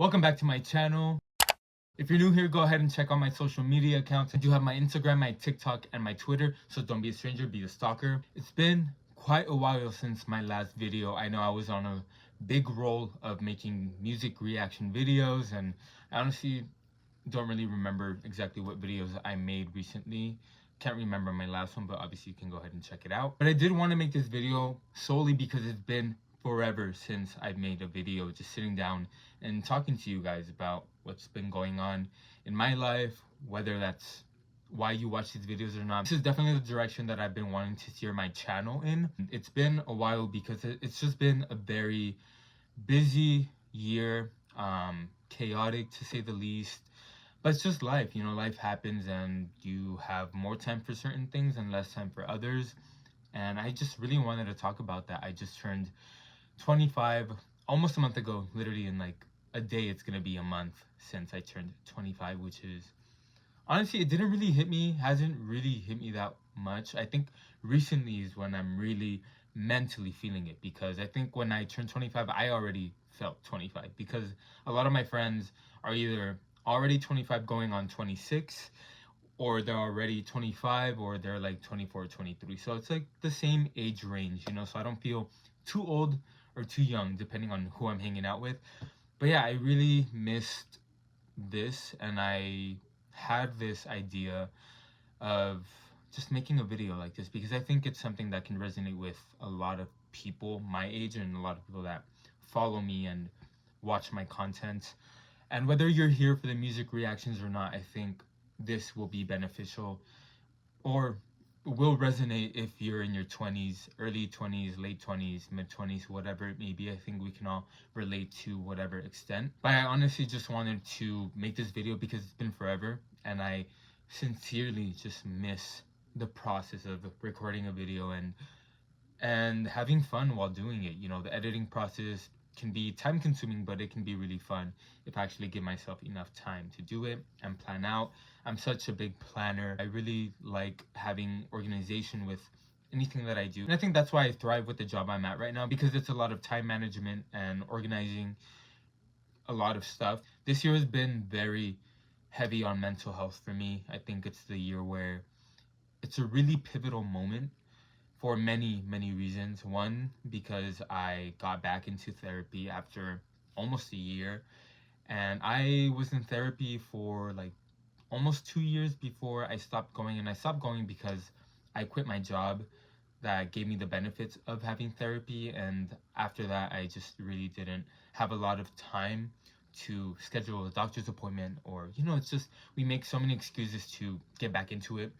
Welcome back to my channel. If you're new here, go ahead and check out my social media accounts. I do have my Instagram, my TikTok, and my Twitter, so don't be a stranger, be a stalker. It's been quite a while since my last video. I know I was on a big roll of making music reaction videos, and I honestly don't really remember exactly what videos I made recently. Can't remember my last one, but obviously you can go ahead and check it out. But I did want to make this video solely because it's been forever since I've made a video just sitting down and talking to you guys about what's been going on in my life, whether that's why you watch these videos or not. This is definitely the direction that I've been wanting to steer my channel in. It's been a while because it's just been a very busy year, chaotic to say the least. But it's just life, life happens and you have more time for certain things and less time for others. And I just really wanted to talk about that. I just turned 25 almost a month ago, literally in like a day. It's gonna be a month since I turned 25, which is honestly, it didn't really hit me, hasn't really hit me that much. I think recently is when I'm really mentally feeling it, because I think when I turned 25, I already felt 25, because a lot of my friends are either already 25 going on 26, or they're already 25, or they're like 24 or 23. So it's like the same age range, so I don't feel too old or too young depending on who I'm hanging out with. But yeah, I really missed this, and I had this idea of just making a video like this because I think it's something that can resonate with a lot of people my age and a lot of people that follow me and watch my content. And whether you're here for the music reactions or not, I think this will be beneficial, or will resonate if you're in your 20s, early 20s, late 20s, mid 20s, whatever it may be. I think we can all relate to whatever extent. But I honestly just wanted to make this video because it's been forever, and I sincerely just miss the process of recording a video and having fun while doing it. The editing process can be time consuming, but it can be really fun if I actually give myself enough time to do it and plan out. I'm such a big planner. I really like having organization with anything that I do. And I think that's why I thrive with the job I'm at right now, because it's a lot of time management and organizing a lot of stuff. This year has been very heavy on mental health for me. I think it's the year where it's a really pivotal moment for many, many reasons. One, because I got back into therapy after almost a year, and I was in therapy for like almost 2 years before I stopped going. And I stopped going because I quit my job that gave me the benefits of having therapy, and after that I just really didn't have a lot of time to schedule a doctor's appointment, or it's just we make so many excuses to get back into it.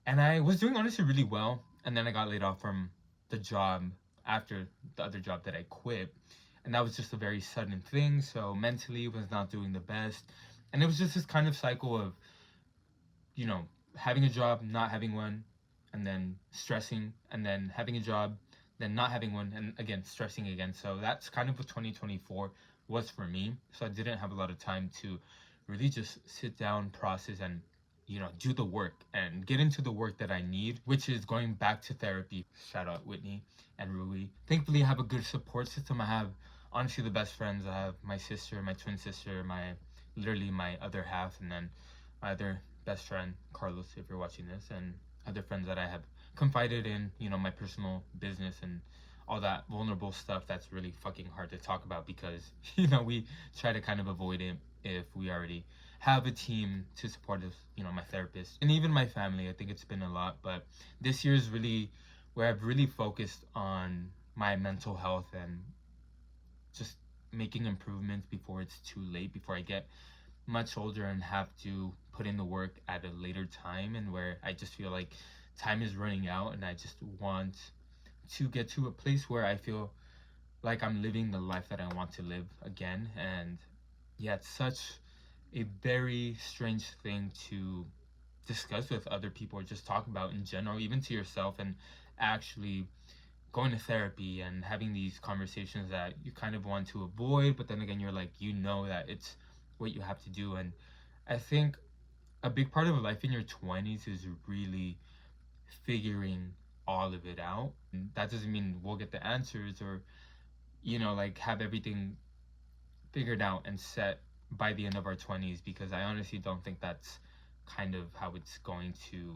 And I was doing honestly really well, and then I got laid off from the job after the other job that I quit. And that was just a very sudden thing, so mentally was not doing the best. And it was just this kind of cycle of, you know, having a job, not having one, and then stressing, and then having a job, then not having one, and again stressing again. So that's kind of what 2024 was for me. So I didn't have a lot of time to really just sit down, process, and do the work and get into the work that I need, which is going back to therapy. Shout out Whitney and Rui. Thankfully, I have a good support system. I have honestly the best friends. I have my sister, my twin sister, literally my other half, and then my other best friend, Carlos, if you're watching this, and other friends that I have confided in, my personal business and all that vulnerable stuff that's really fucking hard to talk about because, we try to kind of avoid it if we already have a team to support us, my therapist and even my family. I think it's been a lot, but this year is really where I've really focused on my mental health and just making improvements before it's too late, before I get much older and have to put in the work at a later time, and where I just feel like time is running out, and I just want to get to a place where I feel like I'm living the life that I want to live again. And yeah, it's such a very strange thing to discuss with other people or just talk about in general, even to yourself, and actually going to therapy and having these conversations that you kind of want to avoid, but then again you're like, that it's what you have to do. And I think a big part of life in your 20s is really figuring all of it out. And that doesn't mean we'll get the answers or like have everything figured out and set by the end of our 20s, because I honestly don't think that's kind of how it's going to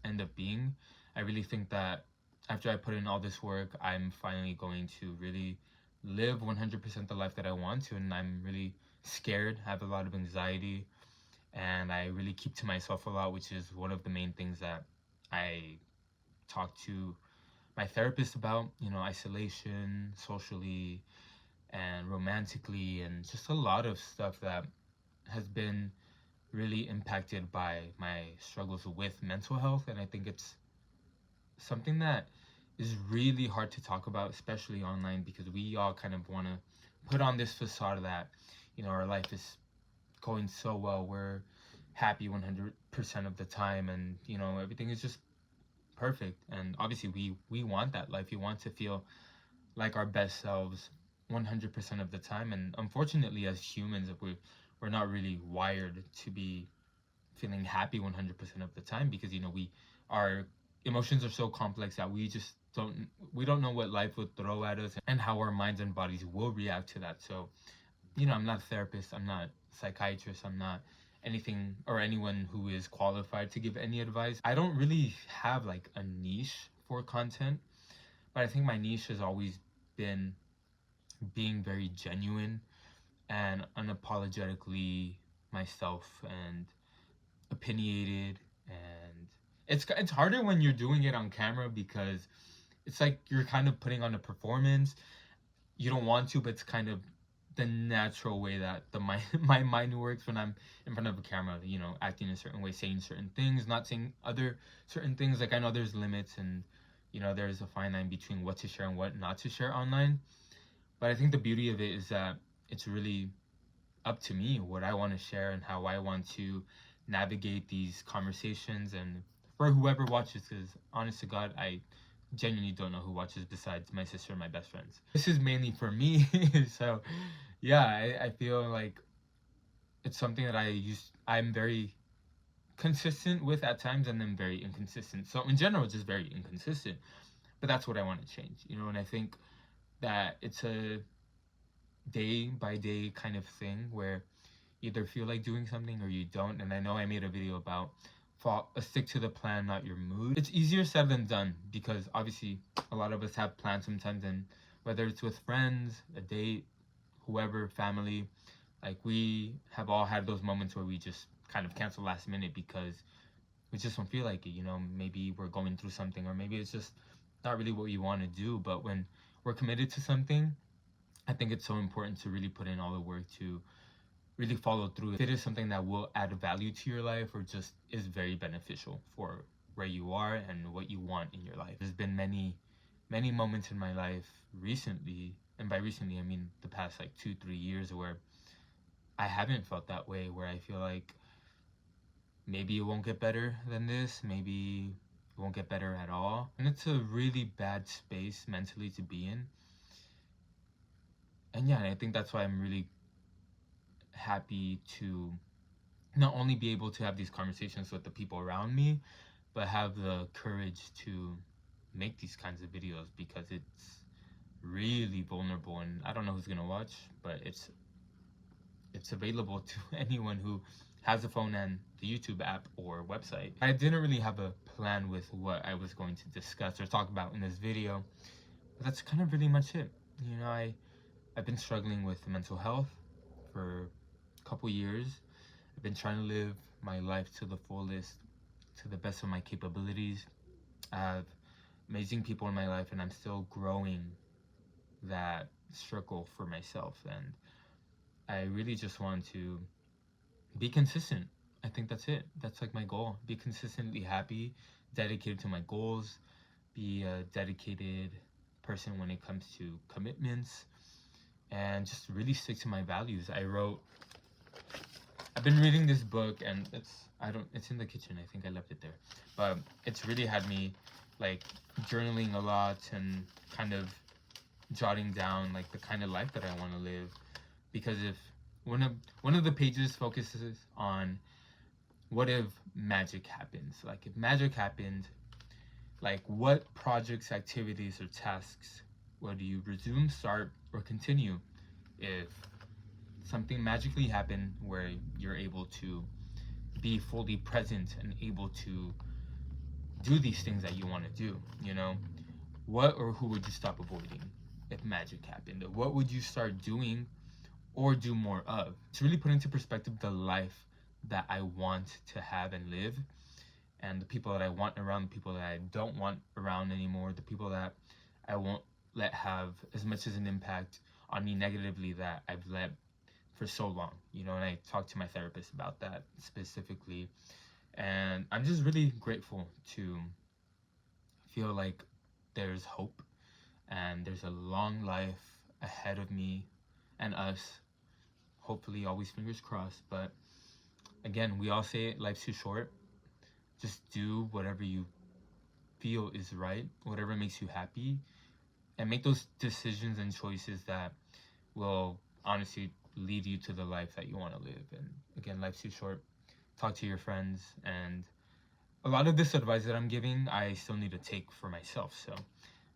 end up being. I really think that after I put in all this work, I'm finally going to really live 100% the life that I want to, and I'm really scared. I have a lot of anxiety, and I really keep to myself a lot, which is one of the main things that I talk to my therapist about, isolation, socially, and romantically, and just a lot of stuff that has been really impacted by my struggles with mental health. And I think it's something that is really hard to talk about, especially online, because we all kind of want to put on this facade that, our life is going so well, we're happy 100% of the time, and, everything is just perfect. And obviously we want that life. We want to feel like our best selves 100% of the time, and unfortunately as humans, we're not really wired to be feeling happy 100% of the time, because we our emotions are so complex that we don't know what life would throw at us and how our minds and bodies will react to that. So I'm not a therapist, I'm not a psychiatrist, I'm not anything or anyone who is qualified to give any advice. I don't really have like a niche for content, but I think my niche has always been being very genuine and unapologetically myself, and opinionated. And it's harder when you're doing it on camera, because it's like you're kind of putting on a performance. You don't want to, but it's kind of the natural way that my mind works when I'm in front of a camera, acting a certain way, saying certain things, not saying other certain things. Like, I know there's limits, and there's a fine line between what to share and what not to share online. But I think the beauty of it is that it's really up to me what I want to share and how I want to navigate these conversations. And for whoever watches, because honest to God, I genuinely don't know who watches besides my sister and my best friends. This is mainly for me. So yeah, I feel like it's something that I'm very consistent with at times, and then very inconsistent. So in general, just very inconsistent. But that's what I want to change, and I think that it's a day by day kind of thing, where either feel like doing something or you don't. And I know I made a video about stick to the plan, not your mood. It's easier said than done, because obviously a lot of us have plans sometimes, and whether it's with friends, a date, whoever, family, like, we have all had those moments where we just kind of cancel last minute because we just don't feel like it. Maybe we're going through something, or maybe it's just not really what you want to do. But when we're committed to something, I think it's so important to really put in all the work to really follow through. If it is something that will add value to your life, or just is very beneficial for where you are and what you want in your life. There's been many moments in my life recently, and by recently I mean the past like 2-3 years, where I haven't felt that way, where I feel like maybe it won't get better than this, maybe it won't get better at all. And it's a really bad space mentally to be in. And yeah, I think that's why I'm really happy to not only be able to have these conversations with the people around me, but have the courage to make these kinds of videos, because it's really vulnerable. And I don't know who's gonna watch, but it's available to anyone who has a phone and the YouTube app or website. I didn't really have a plan with what I was going to discuss or talk about in this video, but that's kind of really much it. I've been struggling with mental health for a couple years. I've been trying to live my life to the fullest, to the best of my capabilities. I have amazing people in my life, and I'm still growing that circle for myself. And I really just want to be consistent. I think that's it. That's like my goal. Be consistently happy, dedicated to my goals, be a dedicated person when it comes to commitments, and just really stick to my values. I've been reading this book, and it's in the kitchen. I think I left it there. But it's really had me like journaling a lot, and kind of jotting down like the kind of life that I want to live. Because if one of the pages focuses on, what if magic happens? Like, if magic happened, like, what projects, activities, or tasks would you resume, start, or continue if something magically happened where you're able to be fully present and able to do these things that you want to do, you know, what or who would you stop avoiding if magic happened? What would you start doing or do more of? To really put into perspective the life that I want to have and live, and the people that I want around, the people that I don't want around anymore, the people that I won't let have as much as an impact on me negatively that I've let for so long, you know. And I talked to my therapist about that specifically, and I'm just really grateful to feel like there's hope and there's a long life ahead of me and us, hopefully, always fingers crossed. But again, we all say it, life's too short. Just do whatever you feel is right, whatever makes you happy, and make those decisions and choices that will honestly lead you to the life that you want to live. And again, life's too short. Talk to your friends. And a lot of this advice that I'm giving, I still need to take for myself. So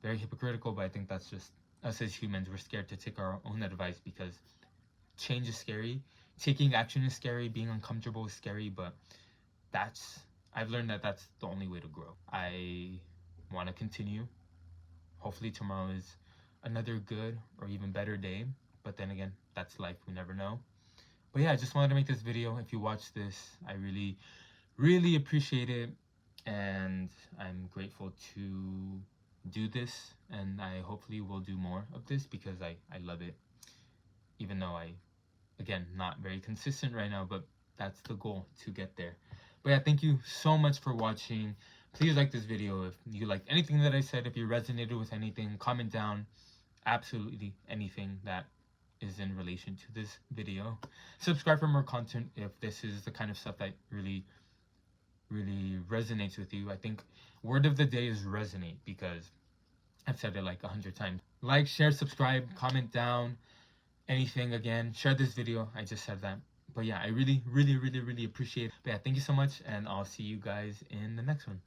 very hypocritical, but I think that's just us as humans. We're scared to take our own advice because change is scary. Taking action is scary. Being uncomfortable is scary, but I've learned that that's the only way to grow. I want to continue. Hopefully tomorrow is another good or even better day. But then again, that's life. We never know. But yeah, I just wanted to make this video. If you watch this, I really, really appreciate it. And I'm grateful to do this. And I hopefully will do more of this because I love it. Even though again, not very consistent right now, but that's the goal, to get there. But yeah, thank you so much for watching. Please like this video if you liked anything that I said. If you resonated with anything, comment down absolutely anything that is in relation to this video. Subscribe for more content if this is the kind of stuff that really resonates with you. I think word of the day is resonate, because I've said it like 100 times. Like, share, subscribe, comment down anything. Again, share this video. I just said that. But yeah, I really appreciate it. But yeah, thank you so much, and I'll see you guys in the next one.